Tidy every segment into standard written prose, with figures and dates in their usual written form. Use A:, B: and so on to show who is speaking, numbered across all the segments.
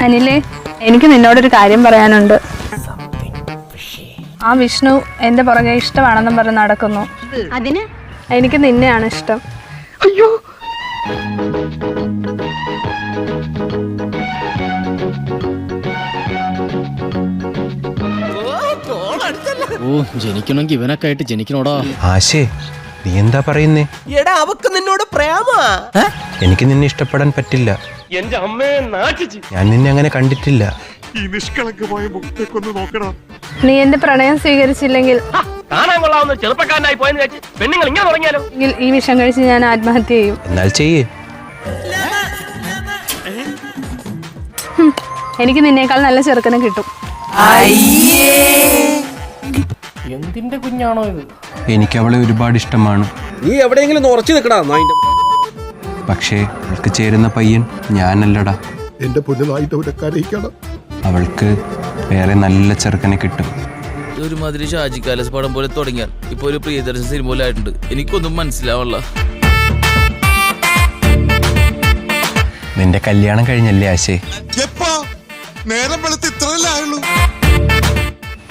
A: അനിലേ, എനിക്ക് നിന്നോടൊരു കാര്യം പറയാനുണ്ട്. ആ വിഷ്ണു എന്റെ പുറകെ ഇഷ്ടമാണെന്നും പറഞ്ഞ് നടക്കുന്നു.
B: അതിന്
A: എനിക്ക് നിന്നെയാണ് ഇഷ്ടം.
C: അയ്യോ,
D: ഓ ജനിക്കണമെങ്കിൽ ഇവനൊക്കെ ആയിട്ട് ജനിക്കണോടാ.
E: ആശേ, നീ എന്താ പറയുന്നേ?
C: എടാ അവക്ക് നിന്നോട് പ്രേമാ.
E: എനിക്ക് നിന്നെ ഇഷ്ടപ്പെടാൻ പറ്റില്ല.
C: എന്റെ അമ്മയെ നാട്ടിച്ച്.
E: ഞാൻ നിന്നെ അങ്ങനെ കണ്ടിട്ടില്ല.
F: ഈ നിഷ്കളങ്കമായ മുഖത്തേക്കൊന്ന് നോക്കണം.
A: നീ എന്റെ പ്രണയം സ്വീകരിച്ചില്ലെങ്കിൽ
C: കാണാൻ കൊള്ളാവുന്ന ചെറുപ്പക്കാരനായി പോയെന്ന് വെച്ച് പെണ്ണുങ്ങൾ ഇങ്ങനെ തുടങ്ങിയാലോ?
A: ഈ വിഷം കഴിച്ച് ഞാൻ ആത്മഹത്യ ചെയ്യും.
E: എന്നാൽ ചെയ്യേ.
A: എനിക്ക് നിന്നേക്കാൾ നല്ല ചെറുക്കനെ കിട്ടും.
D: എന്തിന്റെ കുഞ്ഞാണോ ഇത്?
E: എനിക്ക് അവളെ ഒരുപാട് ഇഷ്ടമാണ്.
G: നീ എവിടെയെങ്കിലും ഉറച്ചു നിൽക്കടാ നായിന്റെ.
E: പക്ഷേ അവൾക്ക് ചേരുന്ന പയ്യൻ ഞാനല്ലടാ.
F: എന്റെ പൊന്നതായിട്ട് അവരെ കരയിക്കണം.
E: അവൾക്ക് വേറെ നല്ല ചെറുക്കനെ കിട്ടും.
H: ഒരുമാതിരി ഷാജി കാലസ് പടം പോലെ തുടങ്ങിയാൽ ഇപ്പൊ ഒരു പ്രിയദർശൻ സിനിമ പോലെ ആയിട്ടുണ്ട്. എനിക്കൊന്നും മനസ്സിലാവല്ല.
E: നിന്റെ കല്യാണം കഴിഞ്ഞല്ലേ ആശേ?
F: നേരം വെളുത്ത് ഇത്രയല്ലേ ആയുള്ളൂ.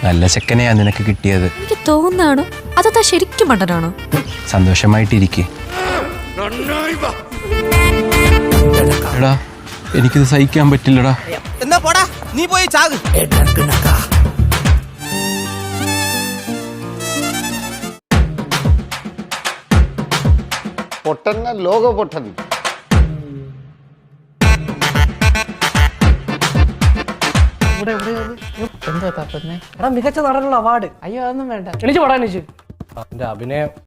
E: നല്ല ചെക്കനെയാ നിനക്ക് കിട്ടിയത്.
B: എനിക്ക് തോന്നാണോ അതാ ശരിക്കും മണ്ടനാണോ?
E: സന്തോഷമായിട്ടിരിക്കെ. എടാ, എനിക്കിത് സഹിക്കാൻ പറ്റില്ലടാ.
C: എന്നാ പോടാ, നീ പോയി ചാക്.
I: പൊട്ടന്ന ലോക പൊട്ടൻ.
D: മികച്ച നടനുള്ള അവാർഡ്. അയ്യോ അതൊന്നും വേണ്ട. എണീച്ച് പോടാ. എണീച്ച് അഭിനയം